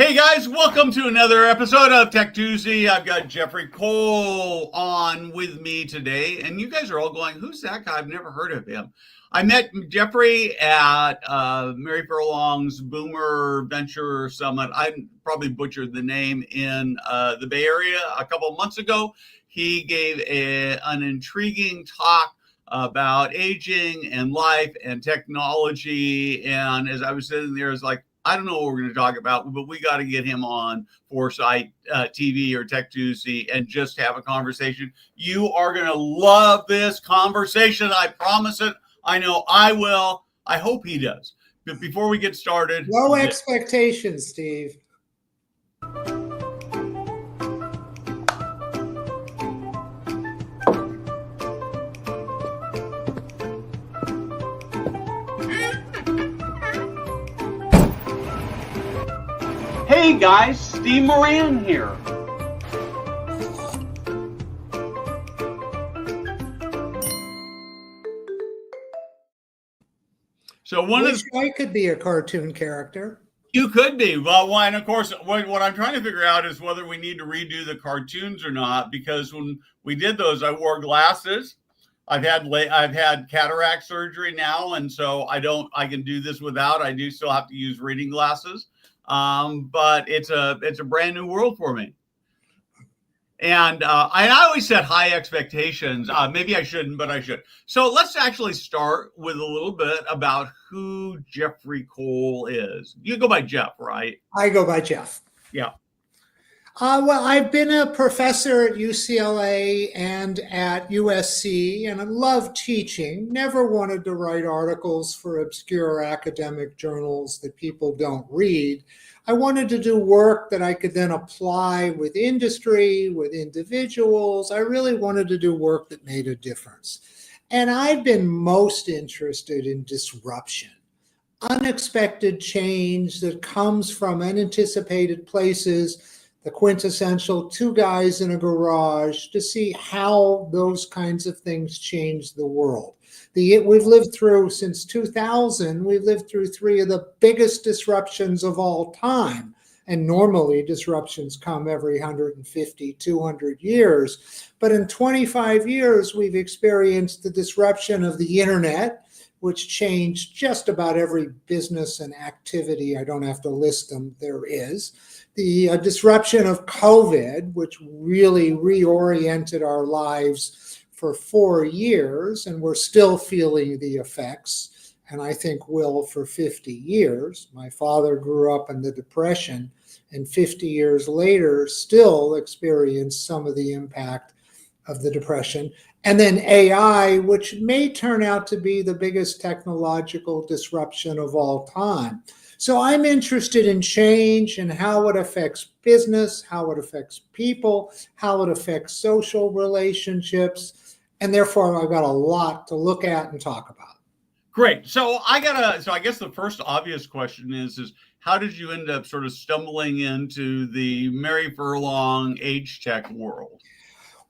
Hey guys, welcome to another episode of Tech Tuesday. I've got Jeffrey Cole on with me today, and you guys are all going, who's that guy? I've never heard of him. I met Jeffrey at Mary Furlong's Boomer Venture Summit. I probably butchered the name in the Bay Area a couple of months ago. He gave an intriguing talk about aging and life and technology. And as I was sitting there, it's like, I don't know what we're going to talk about, but we got to get him on Foresight TV or Tech Tuesday and just have a conversation. You are going to love this conversation. I promise it. I know I will. I hope he does. But before we get started, low expectations, Steve. Hey guys, Steve Moran here. So I could be a cartoon character. You could be. Well, and of course, what I'm trying to figure out is whether we need to redo the cartoons or not, because when we did those, I wore glasses. I've had cataract surgery now, and so I can do this without. I do still have to use reading glasses. But it's a brand new world for me. And I always set high expectations. Maybe I shouldn't, but I should. So let's actually start with a little bit about who Jeffrey Cole is. You go by Jeff, right? I go by Jeff. Yeah. Well, I've been a professor at UCLA and at USC, and I love teaching. Never wanted to write articles for obscure academic journals that people don't read. I wanted to do work that I could then apply with industry, with individuals. I really wanted to do work that made a difference. And I've been most interested in disruption, unexpected change that comes from unanticipated places, the quintessential two guys in a garage, to see how those kinds of things change the world. We've lived through, since 2000, we've lived through three of the biggest disruptions of all time. And normally disruptions come every 150, 200 years. But in 25 years, we've experienced the disruption of the internet, which changed just about every business and activity. I don't have to list them, there is. The disruption of COVID, which really reoriented our lives for 4 years, and we're still feeling the effects, and I think will for 50 years. My father grew up in the Depression, and 50 years later still experienced some of the impact of the Depression. And then AI, which may turn out to be the biggest technological disruption of all time. So I'm interested in change and how it affects business, how it affects people, how it affects social relationships. And therefore, I've got a lot to look at and talk about. Great. So I guess the first obvious question is how did you end up sort of stumbling into the Mary Furlong age tech world?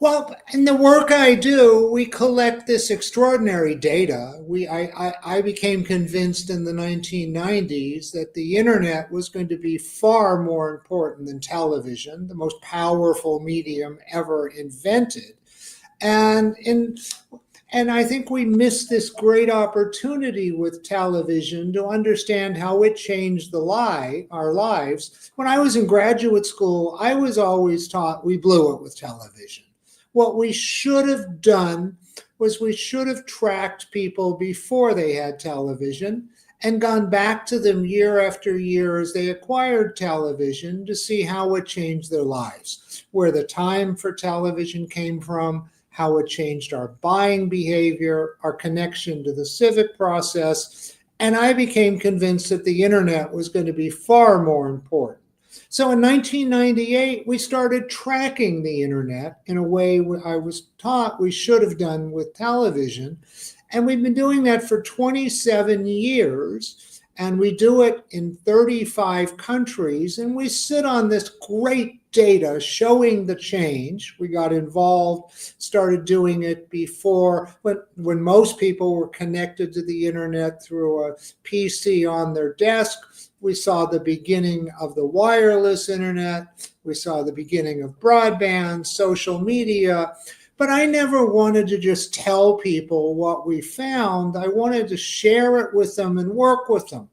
Well, in the work I do, we collect this extraordinary data. I became convinced in the 1990s that the internet was going to be far more important than television, the most powerful medium ever invented. And I think we missed this great opportunity with television to understand how it changed our lives. When I was in graduate school, I was always taught we blew it with television. What we should have done was we should have tracked people before they had television and gone back to them year after year as they acquired television to see how it changed their lives, where the time for television came from, how it changed our buying behavior, our connection to the civic process. And I became convinced that the internet was going to be far more important. So in 1998, we started tracking the internet in a way I was taught we should have done with television. And we've been doing that for 27 years. And we do it in 35 countries. And we sit on this great data showing the change. We got involved, started doing it before when most people were connected to the internet through a PC on their desk. We saw the beginning of the wireless internet. We saw the beginning of broadband, social media. But I never wanted to just tell people what we found. I wanted to share it with them and work with them.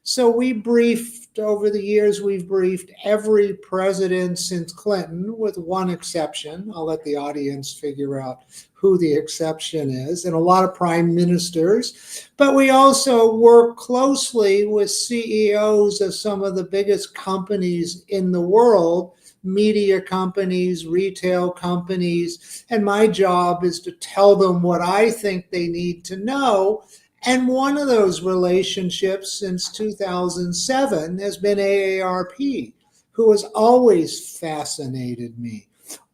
So we briefed, over the years, we've briefed every president since Clinton, with one exception. I'll let the audience figure out who the exception is, and a lot of prime ministers. But we also work closely with CEOs of some of the biggest companies in the world, media companies, retail companies. And my job is to tell them what I think they need to know. And one of those relationships since 2007 has been AARP, who has always fascinated me.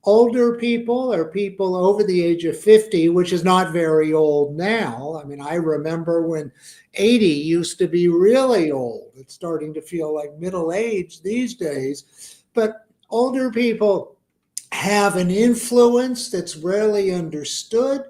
Older people, or people over the age of 50, which is not very old now. I mean, I remember when 80 used to be really old. It's starting to feel like middle age these days. But older people have an influence that's rarely understood.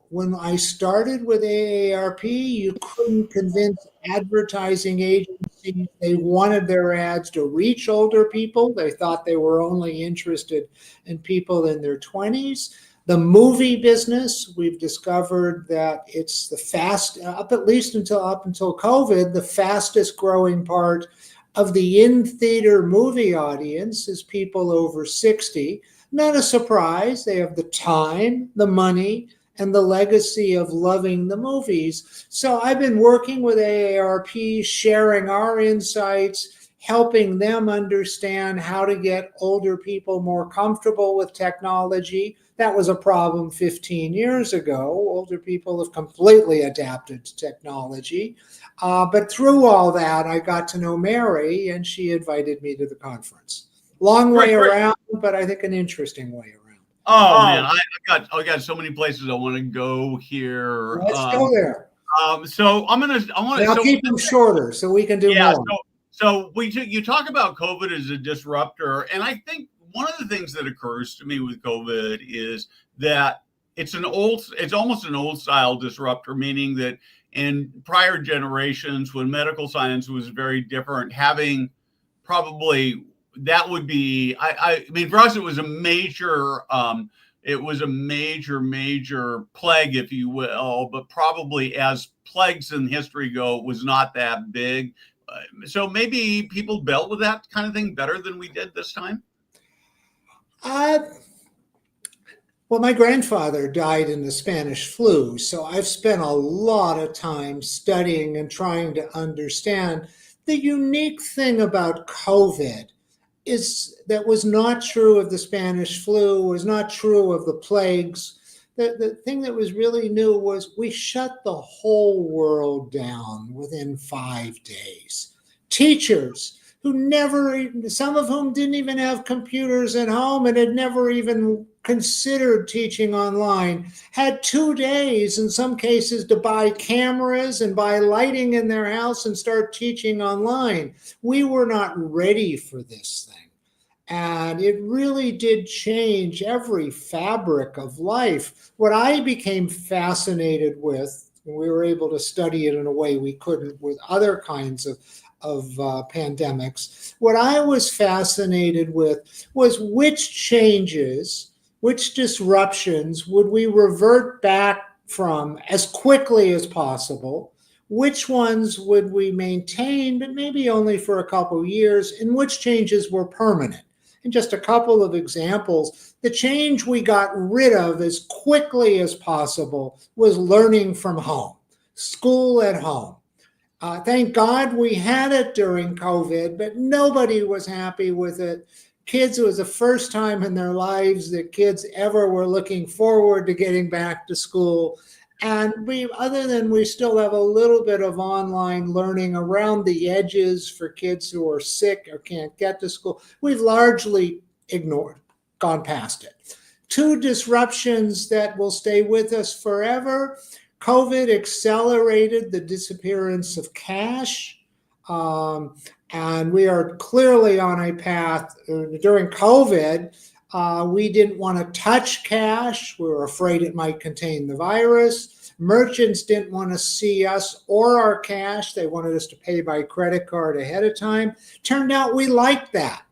When I started with AARP, you couldn't convince advertising agencies they wanted their ads to reach older people. They thought they were only interested in people in their 20s. The movie business, we've discovered that it's at least up until COVID, the fastest growing part of the in-theater movie audience is people over 60. Not a surprise. They have the time, the money, and the legacy of loving the movies. So I've been working with AARP, sharing our insights, helping them understand how to get older people more comfortable with technology. That was a problem 15 years ago. Older people have completely adapted to technology. But through all that, I got to know Mary, and she invited me to the conference. Long way around, but I think an interesting way around. Oh man, I got so many places I want to go here. Let's go there. So I want to. I'll keep them shorter so we can do more. So you talk about COVID as a disruptor, and I think one of the things that occurs to me with COVID is that it's almost an old style disruptor, meaning that in prior generations, when medical science was very different, having probably that would be, I mean, for us, it was a major major plague, if you will, but probably as plagues in history go, it was not that big. So maybe people dealt with that kind of thing better than we did this time. Well, my grandfather died in the Spanish flu, so I've spent a lot of time studying and trying to understand. The unique thing about COVID is that was not true of the Spanish flu, was not true of the plagues. The thing that was really new was we shut the whole world down within 5 days. Teachers some of whom didn't even have computers at home and had never even considered teaching online, had 2 days in some cases to buy cameras and buy lighting in their house and start teaching online. We were not ready for this thing. And it really did change every fabric of life. What I became fascinated with, we were able to study it in a way we couldn't with other kinds of pandemics. What I was fascinated with was which disruptions would we revert back from as quickly as possible? Which ones would we maintain, but maybe only for a couple of years, and which changes were permanent? And just a couple of examples, the change we got rid of as quickly as possible was learning from home, school at home. Thank God we had it during COVID, but nobody was happy with it. Kids, it was the first time in their lives that kids ever were looking forward to getting back to school. And we still have a little bit of online learning around the edges for kids who are sick or can't get to school. We've largely gone past it. 2 disruptions that will stay with us forever. COVID accelerated the disappearance of cash, and we are clearly on a path. During COVID, we didn't want to touch cash. We were afraid it might contain the virus. Merchants didn't want to see us or our cash. They wanted us to pay by credit card ahead of time. Turned out we liked that.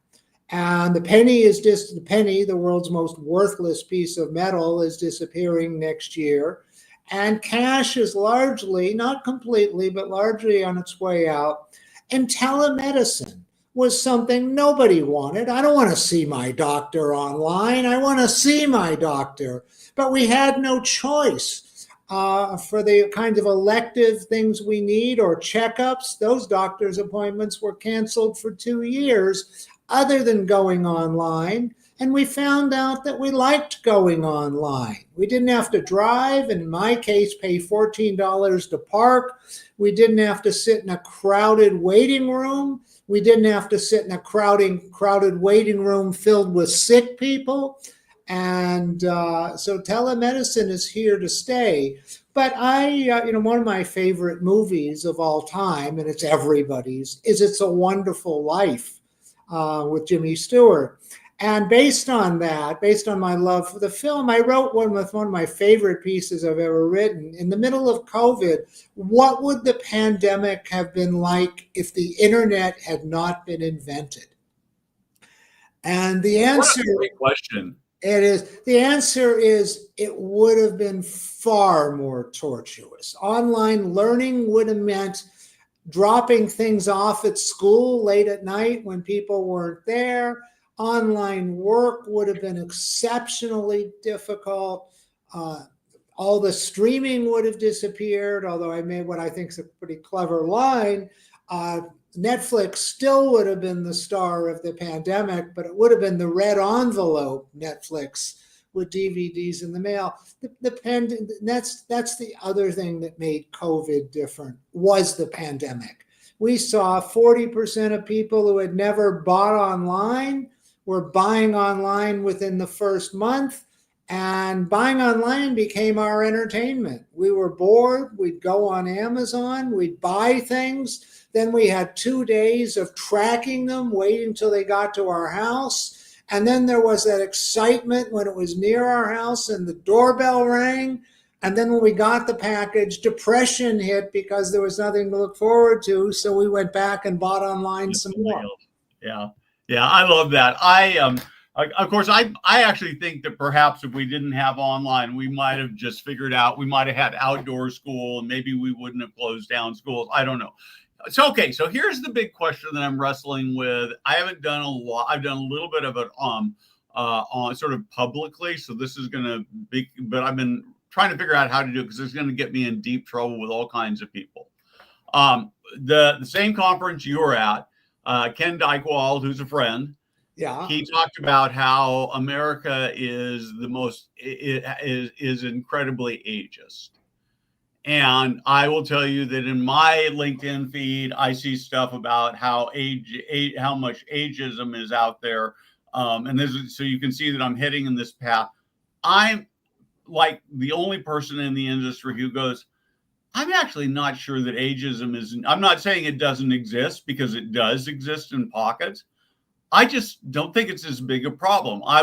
And the penny is just the penny, the world's most worthless piece of metal, is disappearing next year. And cash is largely, not completely, but largely on its way out. And telemedicine was something nobody wanted. I don't want to see my doctor online. I want to see my doctor. But we had no choice. For the kind of elective things we need or checkups, those doctor's appointments were canceled for 2 years, other than going online. And we found out that we liked going online. We didn't have to drive, and in my case, pay $14 to park. We didn't have to sit in a crowded waiting room. We didn't have to sit in a crowded waiting room filled with sick people. And so telemedicine is here to stay. But one of my favorite movies of all time, and it's everybody's, is It's a Wonderful Life with Jimmy Stewart. And based on that, based on my love for the film, I wrote one of my favorite pieces I've ever written. In the middle of COVID, what would the pandemic have been like if the internet had not been invented? And the answer, what a great question. The answer is it would have been far more tortuous. Online learning would have meant dropping things off at school late at night when people weren't there. Online work would have been exceptionally difficult. All the streaming would have disappeared, although I made what I think is a pretty clever line. Netflix still would have been the star of the pandemic, but it would have been the red envelope Netflix with DVDs in the mail. That's the other thing that made COVID different, was the pandemic. We saw 40% of people who had never bought online were buying online within the first month, and buying online became our entertainment. We were bored, we'd go on Amazon, we'd buy things, then we had 2 days of tracking them, waiting till they got to our house, and then there was that excitement when it was near our house and the doorbell rang, and then when we got the package, depression hit because there was nothing to look forward to, so we went back and bought online some more. Yeah, I love that. Of course, I actually think that perhaps if we didn't have online, we might have just figured out, we might have had outdoor school, and maybe we wouldn't have closed down schools. I don't know. So, okay, so here's the big question that I'm wrestling with. I haven't done a lot. I've done a little bit of it on sort of publicly. So this is going to be, but I've been trying to figure out how to do it because it's going to get me in deep trouble with all kinds of people. The same conference you were at, Ken Dykewald, who's a friend, yeah, he talked about how America is is incredibly ageist. And I will tell you that in my LinkedIn feed, I see stuff about how how much ageism is out there. And so you can see that I'm heading in this path. I'm like the only person in the industry who goes, I'm actually not sure that ageism is, I'm not saying it doesn't exist, because it does exist in pockets. I just don't think it's as big a problem. I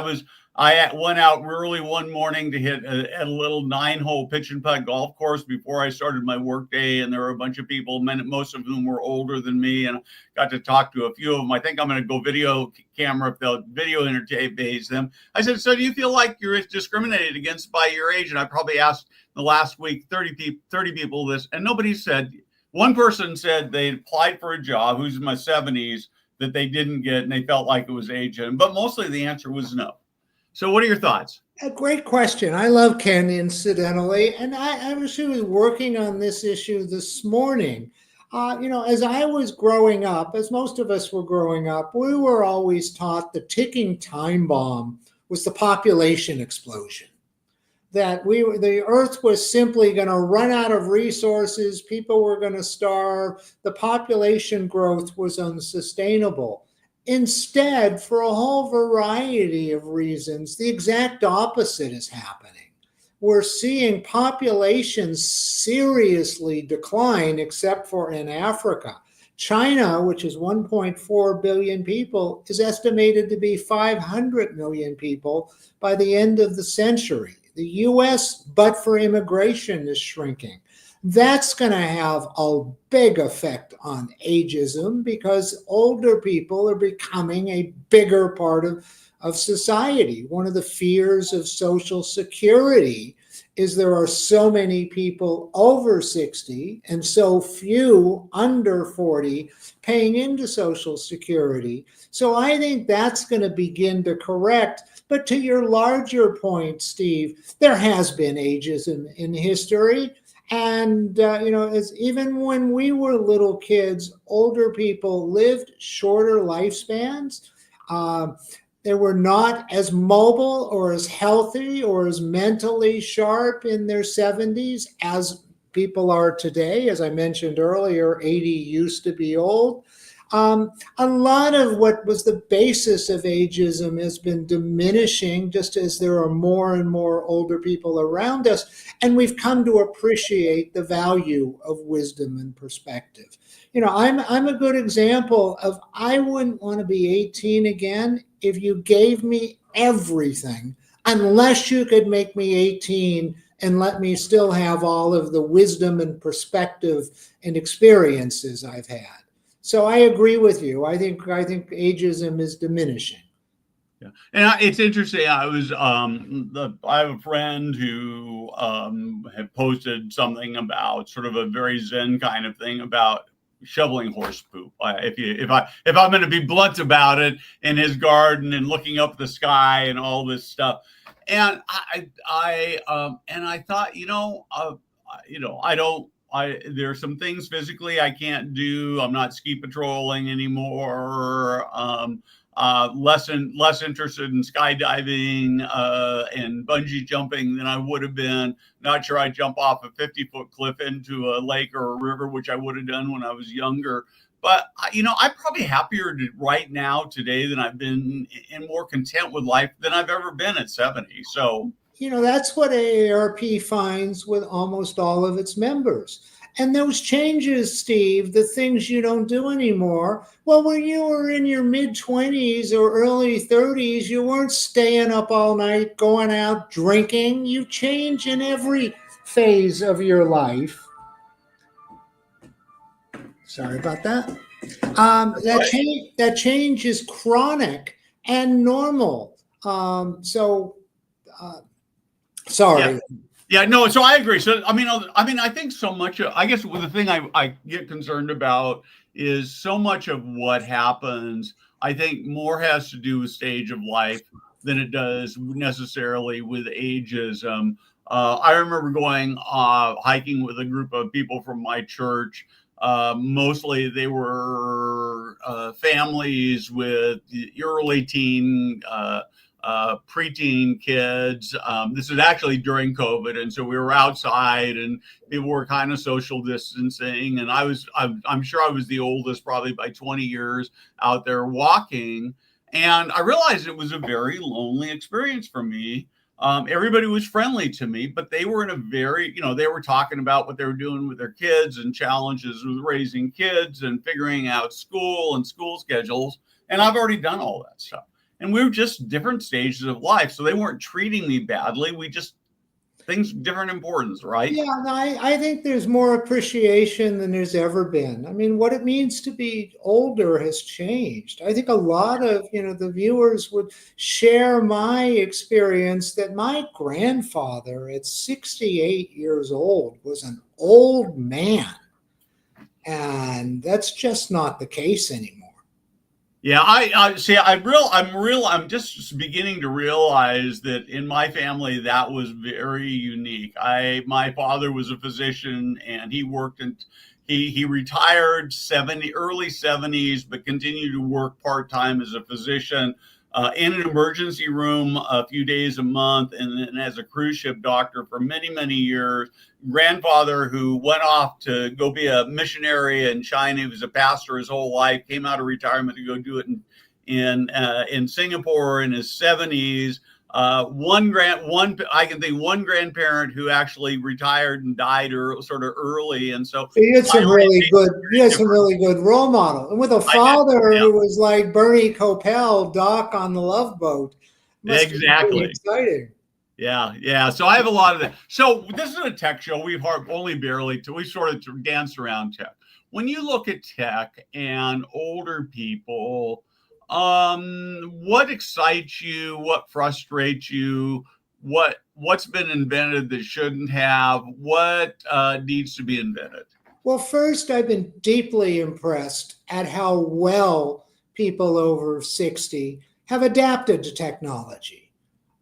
went out early one morning to hit a little 9-hole pitch and putt golf course before I started my work day. And there were a bunch of people, most of whom were older than me. And I got to talk to a few of them. I think I'm going to go video camera if they'll video interface them. I said, so do you feel like you're discriminated against by your age? And I probably asked the last week 30 people this, and nobody said. One person said they applied for a job, who's in my 70s, that they didn't get, and they felt like it was ageism. But mostly the answer was no. So what are your thoughts? A great question. I love Ken, incidentally, and I actually was working on this issue this morning. As I was growing up, as most of us were growing up, we were always taught the ticking time bomb was the population explosion. That the earth was simply going to run out of resources, people were going to starve, the population growth was unsustainable. Instead, for a whole variety of reasons, the exact opposite is happening. We're seeing populations seriously decline, except for in Africa. China, which is 1.4 billion people, is estimated to be 500 million people by the end of the century. The US, but for immigration, is shrinking. That's going to have a big effect on ageism because older people are becoming a bigger part of society. One of the fears of Social Security is there are so many people over 60 and so few under 40 paying into Social Security. So I think that's going to begin to correct. But to your larger point, Steve, there has been ageism in history. And, it's, even when we were little kids, older people lived shorter lifespans. They were not as mobile or as healthy or as mentally sharp in their 70s as people are today. As I mentioned earlier, 80 used to be old. A lot of what was the basis of ageism has been diminishing just as there are more and more older people around us. And we've come to appreciate the value of wisdom and perspective. I'm a good example of I wouldn't want to be 18 again if you gave me everything, unless you could make me 18 and let me still have all of the wisdom and perspective and experiences I've had. So I agree with you. I think ageism is diminishing. Yeah, and it's interesting. I have a friend who had posted something about sort of a very Zen kind of thing about shoveling horse poop. If I'm going to be blunt about it, in his garden and looking up the sky and all this stuff, and I thought, I don't. There are some things physically I can't do. I'm not ski patrolling anymore. Less interested in skydiving and bungee jumping than I would have been. Not sure I'd jump off a 50-foot cliff into a lake or a river, which I would have done when I was younger. But, I'm probably happier right now today than I've been, and more content with life than I've ever been at 70. So, that's what AARP finds with almost all of its members. And those changes, Steve, the things you don't do anymore, well, when you were in your mid-20s or early 30s, you weren't staying up all night, going out drinking. You change in every phase of your life. Sorry about that. That change is chronic and normal. Sorry. Yeah, no. So I agree. So I think so much. I guess the thing I get concerned about is so much of what happens. I think more has to do with stage of life than it does necessarily with ageism. I remember going hiking with a group of people from my church. Mostly they were families with early teen. Preteen kids. This is actually during COVID, and so we were outside, and people were kind of social distancing. And I'm sure I was the oldest, probably by 20 years, out there walking. And I realized it was a very lonely experience for me. Everybody was friendly to me, but they were in a very, they were talking about what they were doing with their kids and challenges with raising kids and figuring out school and school schedules. And I've already done all that stuff. And we were just different stages of life. So they weren't treating me badly. We just, things, different importance, right? Yeah, no, I think there's more appreciation than there's ever been. I mean, what it means to be older has changed. I think a lot of, the viewers would share my experience that my grandfather at 68 years old was an old man. And that's just not the case anymore. Yeah, I see. I'm just beginning to realize that in my family that was very unique. My father was a physician, and he worked he retired early 70s, but continued to work part-time as a physician in an emergency room a few days a month, and then as a cruise ship doctor for many, many years. Grandfather who went off to go be a missionary in China. He was a pastor his whole life, came out of retirement to go do it in Singapore in his 70s. One grandparent who actually retired and died sort of early, and so he had some really good role model, and with a father who was like Bernie Coppell, Doc on the Love Boat. Exactly. Exciting. Yeah. So I have a lot of that. So this is a tech show. We've only barely we sort of dance around tech. When you look at tech and older people, what excites you? What frustrates you? What's been invented that shouldn't have? What needs to be invented? Well, first, I've been deeply impressed at how well people over 60 have adapted to technology.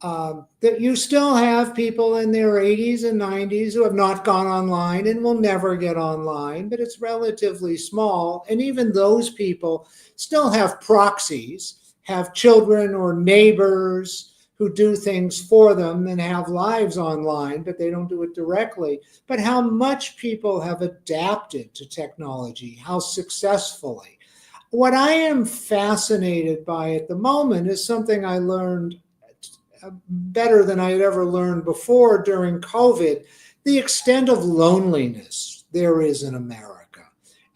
That you still have people in their 80s and 90s who have not gone online and will never get online, but it's relatively small. And even those people still have proxies, have children or neighbors who do things for them and have lives online, but they don't do it directly. But how much people have adapted to technology, how successfully. What I am fascinated by at the moment is something I learned better than I had ever learned before during COVID, the extent of loneliness there is in America.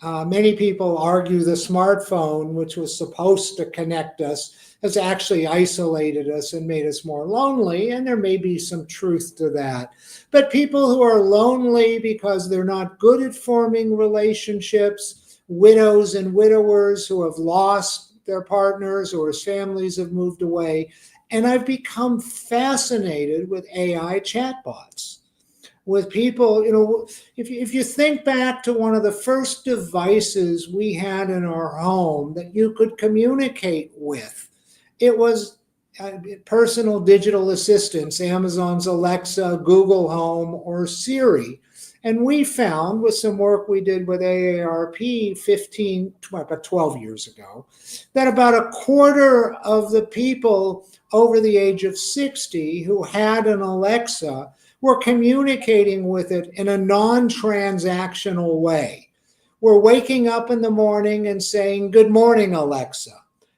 Many people argue the smartphone, which was supposed to connect us, has actually isolated us and made us more lonely, and there may be some truth to that. But people who are lonely because they're not good at forming relationships, widows and widowers who have lost their partners or whose families have moved away, and I've become fascinated with AI chatbots, with people, if you think back to one of the first devices we had in our home that you could communicate with, it was personal digital assistants, Amazon's Alexa, Google Home, or Siri. And we found with some work we did with AARP 12 years ago, that about a quarter of the people over the age of 60 who had an Alexa were communicating with it in a non-transactional way. We're waking up in the morning and saying, "Good morning, Alexa."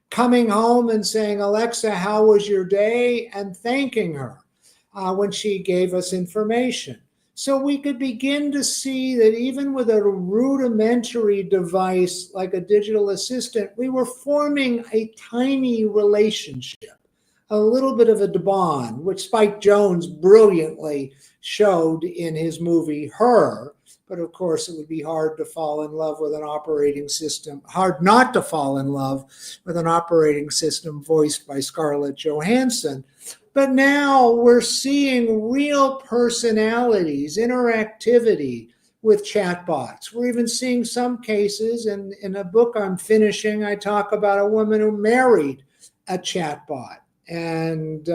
Coming home and saying, "Alexa, how was your day?" and thanking her when she gave us information. So we could begin to see that even with a rudimentary device like a digital assistant, we were forming a tiny relationship, a little bit of a bond, which Spike Jonze brilliantly showed in his movie Her. But of course, it would be hard to fall in love with an operating system, hard not to fall in love with an operating system voiced by Scarlett Johansson. But now we're seeing real personalities, interactivity with chatbots. We're even seeing some cases, and in a book I'm finishing, I talk about a woman who married a chatbot. And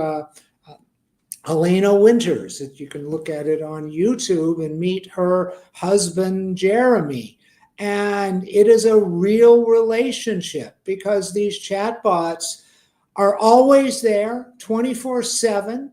Helena Winters, that you can look at it on YouTube and meet her husband, Jeremy. And it is a real relationship because these chatbots are always there 24/7.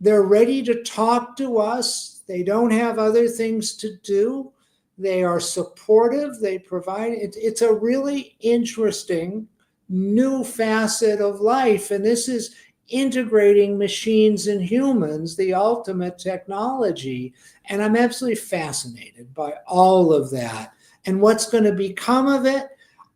They're ready to talk to us. They don't have other things to do. They are supportive. They provide, it's a really interesting new facet of life. And this is integrating machines and humans, the ultimate technology. And I'm absolutely fascinated by all of that. And what's going to become of it?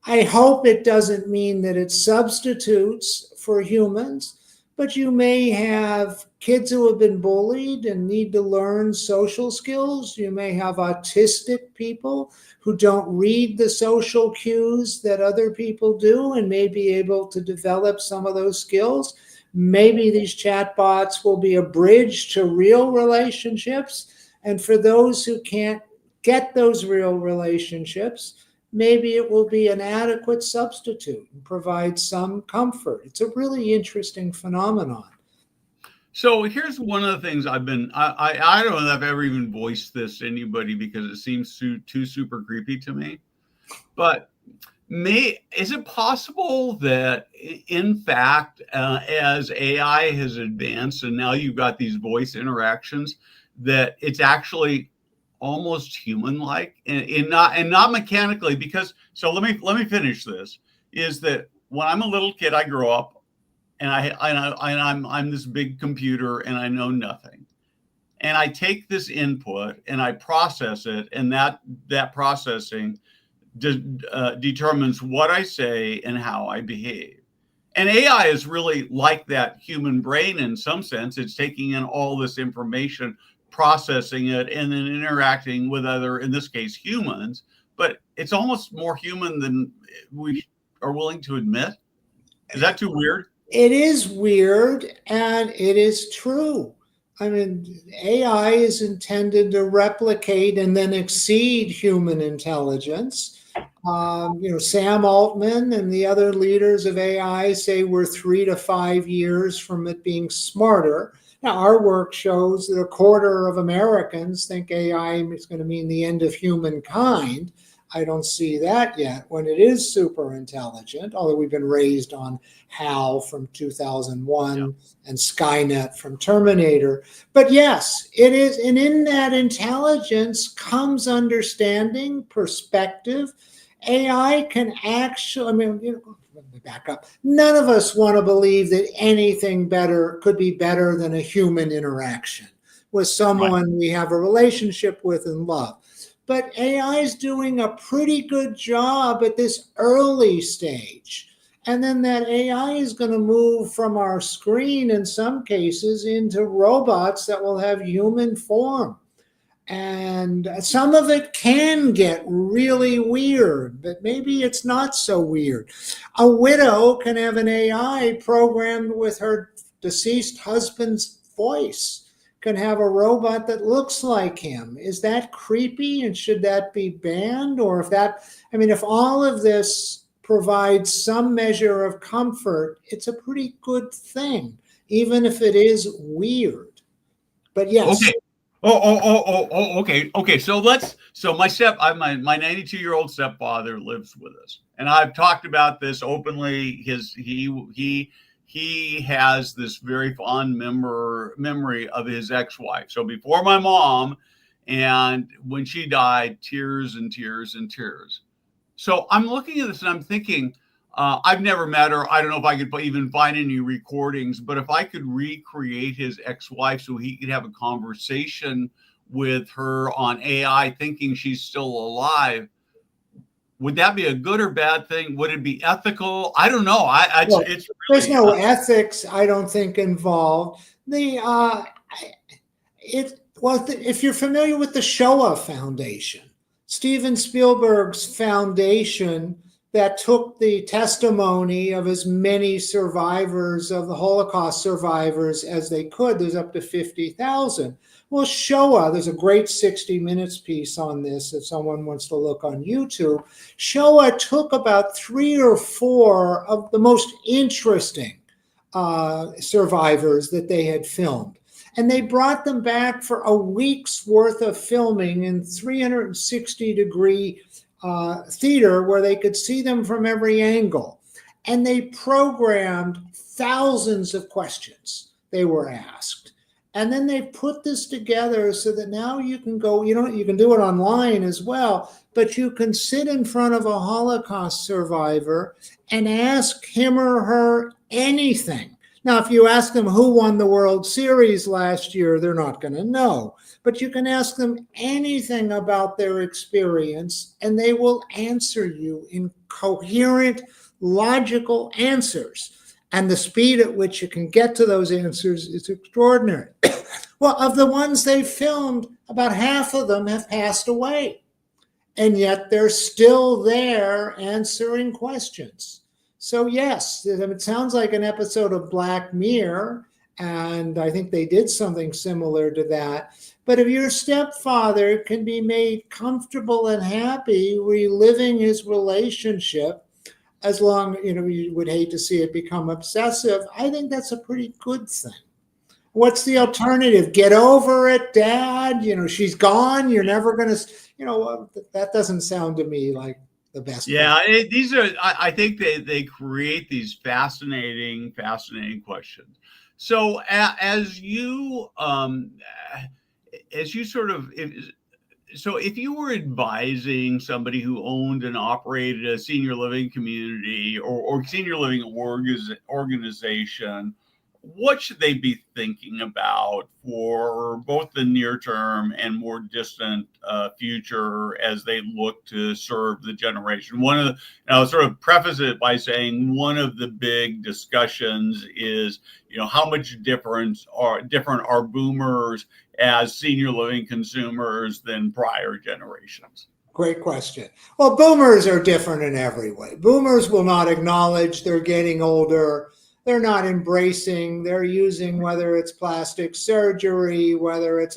I hope it doesn't mean that it substitutes for humans, but you may have kids who have been bullied and need to learn social skills. You may have autistic people who don't read the social cues that other people do and may be able to develop some of those skills. Maybe these chatbots will be a bridge to real relationships. And for those who can't get those real relationships, maybe it will be an adequate substitute and provide some comfort. It's a really interesting phenomenon. So here's one of the things I don't know if I've ever even voiced this to anybody because it seems too super creepy to me. But is it possible that in fact, as AI has advanced and now you've got these voice interactions, that it's actually almost human-like and not mechanically? Because so let me finish this. Is that when I'm a little kid, I grow up and I'm this big computer and I know nothing. And I take this input and I process it, and that processing determines what I say and how I behave. And AI is really like that human brain in some sense. It's taking in all this information, processing it, and then interacting with other, in this case, humans. But it's almost more human than we are willing to admit. Is that too weird? It is weird, and it is true. I mean, AI is intended to replicate and then exceed human intelligence. Sam Altman and the other leaders of AI say we're 3 to 5 years from it being smarter. Now, our work shows that a quarter of Americans think AI is going to mean the end of humankind. I don't see that yet when it is super intelligent, although we've been raised on HAL from 2001 and Skynet from Terminator. But yes, it is. And in that intelligence comes understanding, perspective. AI can actually, let me back up. None of us want to believe that anything better could be better than a human interaction with someone we have a relationship with and love. But AI is doing a pretty good job at this early stage. And then that AI is going to move from our screen in some cases into robots that will have human form. And some of it can get really weird, but maybe it's not so weird. A widow can have an AI programmed with her deceased husband's voice, can have a robot that looks like him. Is that creepy, and should that be banned? Or if all of this provides some measure of comfort, it's a pretty good thing, even if it is weird. But yes. Okay. Okay. So my 92-year-old stepfather lives with us, and I've talked about this openly. He has this very fond memory of his ex-wife. So before my mom, and when she died, tears and tears and tears. So I'm looking at this and I'm thinking, I've never met her. I don't know if I could even find any recordings, but if I could recreate his ex-wife so he could have a conversation with her on AI, thinking she's still alive, would that be a good or bad thing? Would it be ethical? I don't know. It's really, there's no ethics, I don't think, involved. If you're familiar with the Shoah Foundation, Steven Spielberg's foundation that took the testimony of as many survivors of the Holocaust survivors as they could. There's up to 50,000. Well, Shoah, there's a great 60 Minutes piece on this if someone wants to look on YouTube. Shoah took about 3 or 4 of the most interesting survivors that they had filmed. And they brought them back for a week's worth of filming in 360-degree theater where they could see them from every angle. And they programmed thousands of questions they were asked. And then they put this together so that now you can go, you can do it online as well, but you can sit in front of a Holocaust survivor and ask him or her anything. Now, if you ask them who won the World Series last year, they're not going to know. But you can ask them anything about their experience, and they will answer you in coherent, logical answers. And the speed at which you can get to those answers is extraordinary. Well, of the ones they filmed, about half of them have passed away. And yet they're still there answering questions. So yes, it sounds like an episode of Black Mirror, and I think they did something similar to that. But if your stepfather can be made comfortable and happy reliving his relationship, as long, you would hate to see it become obsessive, I think that's a pretty good thing. What's the alternative? Get over it, Dad. She's gone. You're never going to, that doesn't sound to me like the best. Yeah, I think they create these fascinating questions. So as you sort of, if you were advising somebody who owned and operated a senior living community or senior living organization, what should they be thinking about for both the near term and more distant future as they look to serve the generation? One of the, and I'll sort of preface it by saying one of the big discussions is, how much different are boomers as senior living consumers than prior generations? Great question. Well, boomers are different in every way. Boomers will not acknowledge they're getting older. They're not embracing, they're using, whether it's plastic surgery, whether it's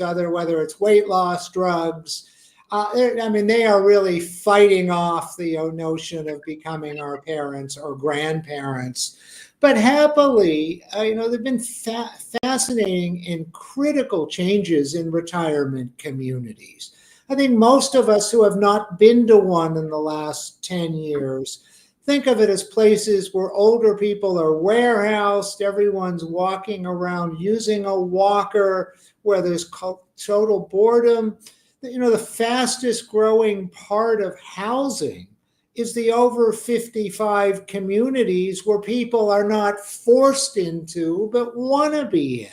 weight loss drugs. They are really fighting off the notion of becoming our parents or grandparents. But happily, there've been fascinating and critical changes in retirement communities. I think most of us who have not been to one in the last 10 years think of it as places where older people are warehoused, everyone's walking around using a walker, where there's total boredom. The fastest growing part of housing is the over 55 communities where people are not forced into, but want to be in.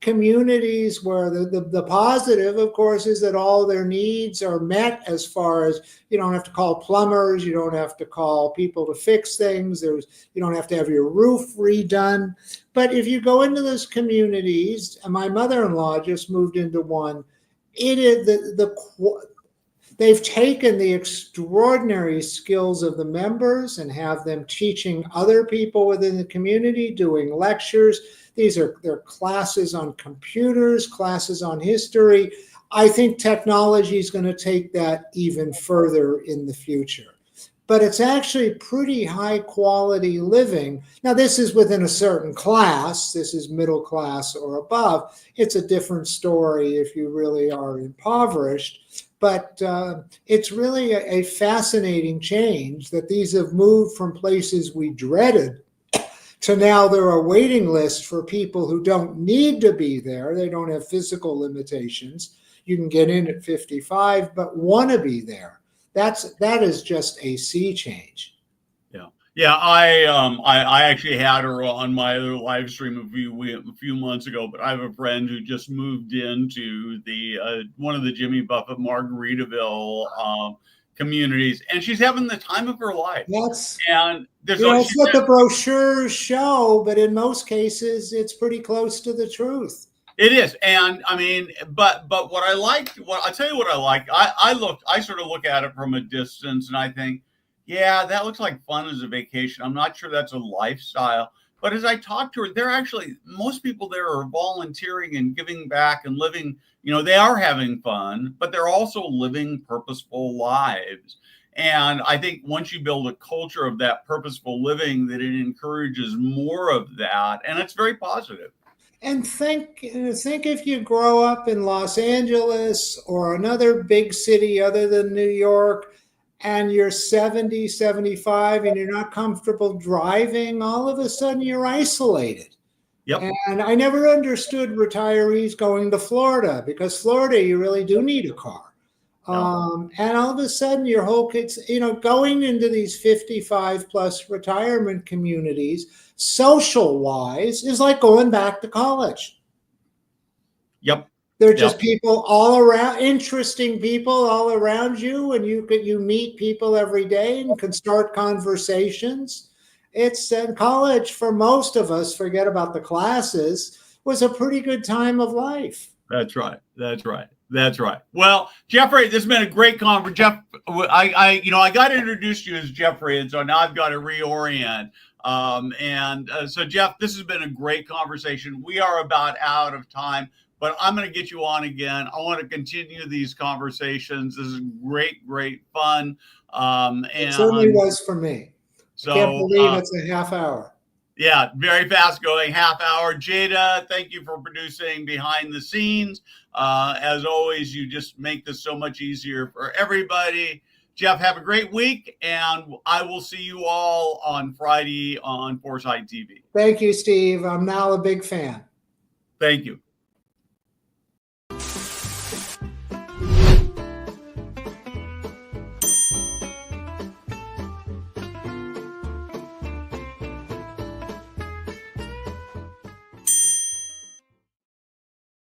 Communities where the positive, of course, is that all their needs are met, as far as you don't have to call plumbers, you don't have to call people to fix things, you don't have to have your roof redone. But if you go into those communities, and my mother-in-law just moved into one, they've taken the extraordinary skills of the members and have them teaching other people within the community, doing lectures. They're classes on computers, classes on history. I think technology is going to take that even further in the future. But it's actually pretty high quality living. Now, this is within a certain class. This is middle class or above. It's a different story if you really are impoverished. But it's really a fascinating change that these have moved from places we dreaded to now there are waiting lists for people who don't need to be there. They don't have physical limitations. You can get in at 55, but want to be there. That is just a sea change. Yeah. I actually had her on my other live stream a few months ago, but I have a friend who just moved into the one of the Jimmy Buffett Margaritaville communities, and she's having the time of her life. That's it's what the brochures show, but in most cases, it's pretty close to the truth. It is, and but what I like, I'll tell you what I like. I sort of look at it from a distance, and I think, yeah, that looks like fun as a vacation. I'm not sure that's a lifestyle. But as I talk to her, most people there are volunteering and giving back and living, they are having fun, but they're also living purposeful lives. And I think once you build a culture of that purposeful living, that it encourages more of that. And it's very positive. And think if you grow up in Los Angeles or another big city other than New York, and you're 70, 75, and you're not comfortable driving, all of a sudden you're isolated. Yep. And I never understood retirees going to Florida, because Florida, you really do need a car. No. And all of a sudden your whole kids, going into these 55 plus retirement communities, social wise, is like going back to college. Yep. They're just people all around, interesting people all around you, and you meet people every day and can start conversations. It's college for most of us, forget about the classes, was a pretty good time of life. That's right. Well, Jeffrey, this has been a great conversation. Jeff, I got to introduce you as Jeffrey, and so now I've got to reorient. So Jeff, this has been a great conversation. We are about out of time, but I'm going to get you on again. I want to continue these conversations. This is great fun. And it certainly was for me. So, I can't believe it's a half hour. Yeah, very fast going half hour. Jada, thank you for producing behind the scenes. As always, you just make this so much easier for everybody. Jeff, have a great week, and I will see you all on Friday on Foresight TV. Thank you, Steve. I'm now a big fan. Thank you.